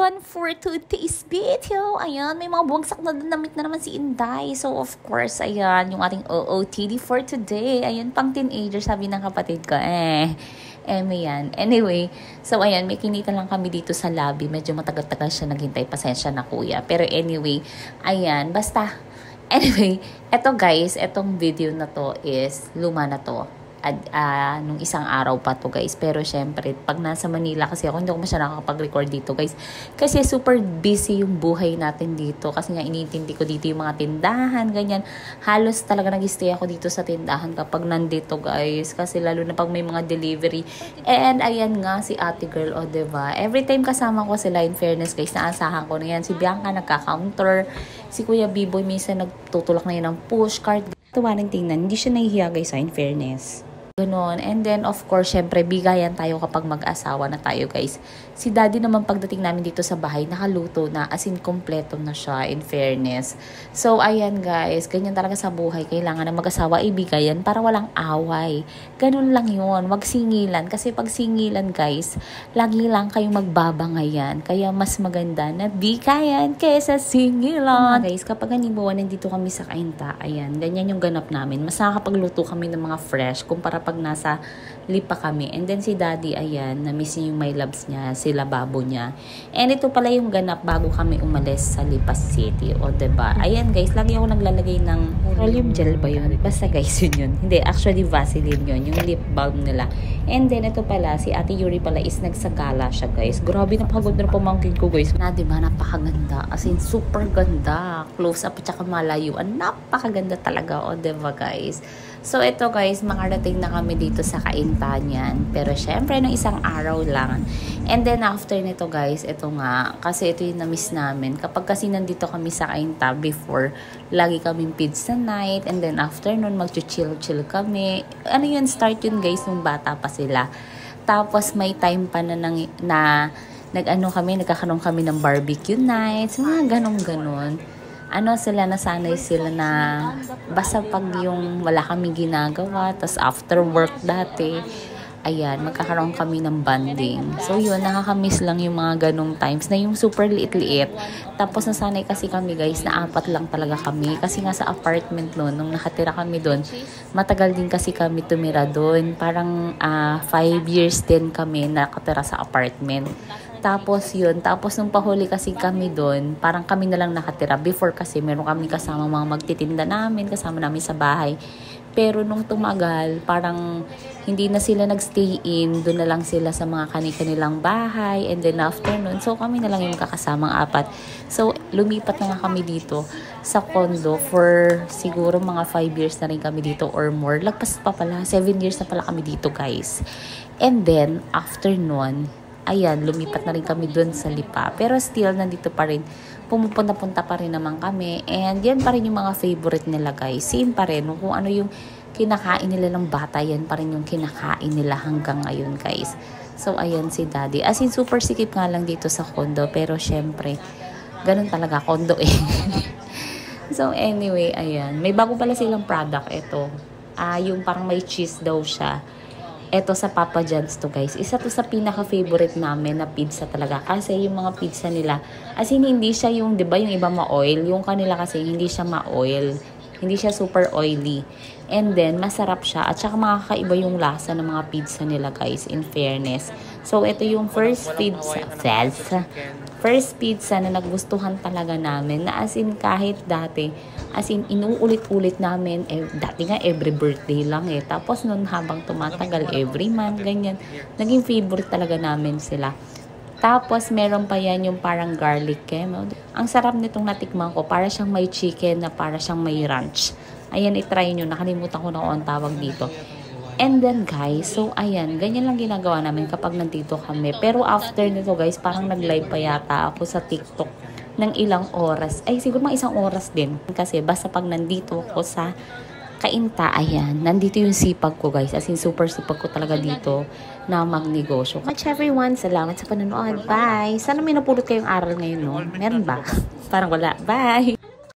everyone for today's video. Ayan, may mga bumagsak na damit na naman si Inday. So, of course, ayan, yung ating OOTD for today. Ayan, pang teenager, sabi ng kapatid ko. May yan. Anyway, so ayan, may kinita lang kami dito sa lobby. Medyo matagal-tagal siya naghintay. Pasensya na kuya. Pero anyway, ayan, basta. Anyway, eto guys, etong video na to is luma na to. Nung isang araw pa to guys, pero syempre pag nasa Manila kasi ako, hindi ako masyadong nakakapag-record dito guys, kasi super busy yung buhay natin dito, kasi nga inintindi ko dito yung mga tindahan, ganyan, halos talaga nag-stay ako dito sa tindahan kapag nandito guys, kasi lalo na pag may mga delivery. And ayan nga si ate girl, o diba, every time kasama ko sila, in fairness guys, naasahan ko na yan, si Bianca nagka-counter, si Kuya Biboy minsan nagtutulak na yan ng push cart. Tuwaning tingnan, hindi siya nahihiya guys, in fairness. Ganon. And then, of course, syempre, bigayan tayo kapag mag-asawa na tayo, guys. Si daddy naman pagdating namin dito sa bahay, nakaluto na, as in, kompleto na siya, in fairness. So, ayan, guys. Ganyan talaga sa buhay. Kailangan na mag-asawa, ibigayan para walang away. Ganon lang yun. Wag singilan. Kasi pag singilan, guys, lagi lang kayong magbabangayan. Kaya mas maganda na bigayan kaysa singilan. Guys, kapag halimbawa nandito kami sa Kainta, ayan, ganyan yung ganap namin. Mas nakakapagluto kami ng mga fresh kumpara pag nasa Lipa kami. And then si daddy, ayan, na-miss niya yung my loves niya, si lababo niya. And ito pala yung ganap bago kami umalis sa Lipa City. O diba? Ayan guys, lagi ako naglalagay ng petroleum gel ba yun? Basta guys, yun. Hindi, actually Vaseline yun, yung lip balm nila. And then ito pala, si Ate Yuri pala is nagsagala siya guys. Grabe, napakagod na pamangkin ko guys. Na diba, napakaganda. As in, super ganda. Close up at saka malayuan. Napakaganda talaga. O diba guys? So, ito guys, makarating na kami dito sa Kainta niyan. Pero syempre, nung isang araw lang. And then, after nito guys, ito nga, kasi ito yung na-miss namin. Kapag kasi nandito kami sa Kainta before, lagi kaming pizza night. And then, after nun, mag-chill-chill kami. Ano yun, start yun guys, nung bata pa sila. Tapos, may time pa na nagkakaroon kami ng barbecue nights, mga ganon-ganon. Nasanay sila na basta pag yung wala kami ginagawa, tas after work dati, ayan, magkakaroon kami ng bonding. So yun, nakakamiss lang yung mga ganong times na yung super liit-liit. Tapos nasanay kasi kami guys, na 4 lang talaga kami. Kasi nga sa apartment noon, nung nakatira kami doon, matagal din kasi kami tumira doon. Parang 5 years din kami nakatira sa apartment. Tapos yun, tapos nung pahuli kasi kami doon, parang kami na lang nakatira. Before kasi meron kami kasama mga magtitinda namin, kasama namin sa bahay. Pero nung tumagal, parang hindi na sila nagstay in, doon na lang sila sa mga kanilang bahay. And then after nun, so kami na lang yung kakasamang 4. So lumipat na nga kami dito sa condo for siguro mga 5 years na rin kami dito or more. Lagpas pa pala, 7 years na pala kami dito guys. And then after nun, ayan, lumipat na rin kami dun sa Lipa. Pero still, nandito pa rin. Pumupunta-punta pa rin naman kami. And yan pa rin yung mga favorite nila guys. Same pa rin. Kung ano yung kinakain nila ng bata, yan pa rin yung kinakain nila hanggang ngayon guys. So ayan si daddy. As in, super sikip nga lang dito sa condo. Pero syempre, ganun talaga condo eh. So anyway, ayan. May bago pala silang product. Ito. Yung parang may cheese daw siya. Ito sa Papa John's to guys. Isa to sa pinaka-favorite namin na pizza talaga. Kasi yung mga pizza nila, as in hindi siya yung, di ba yung iba ma-oil? Yung kanila kasi hindi siya ma-oil. Hindi siya super oily. And then, masarap siya. At saka makakaiba yung lasa ng mga pizza nila guys, in fairness. So, ito yung first pizza na nagustuhan talaga namin. Na as in kahit dati, as in inuulit-ulit namin. Dati nga every birthday lang eh. Tapos nun habang tumatagal, every month, ganyan. Naging favorite talaga namin sila. Tapos meron pa yan yung parang garlic camo. Ang sarap nitong natikman ko. Para siyang may chicken na para siyang may ranch. Ayan, itry nyo. Nakalimutan ko na kung ang tawag dito. And then guys, so ayan, ganyan lang ginagawa namin kapag nandito kami. Pero after nito guys, parang nag-live pa yata ako sa TikTok ng ilang oras. Ay, siguro mga 1 oras din. Kasi basta pag nandito ako sa Kainta, ayan, nandito yung sipag ko guys. As in, super sipag ko talaga dito na magnegosyo. Much everyone, salamat sa panonood. Bye! Sana may napulot kayong aral ngayon, no? Meron ba? Parang wala. Bye!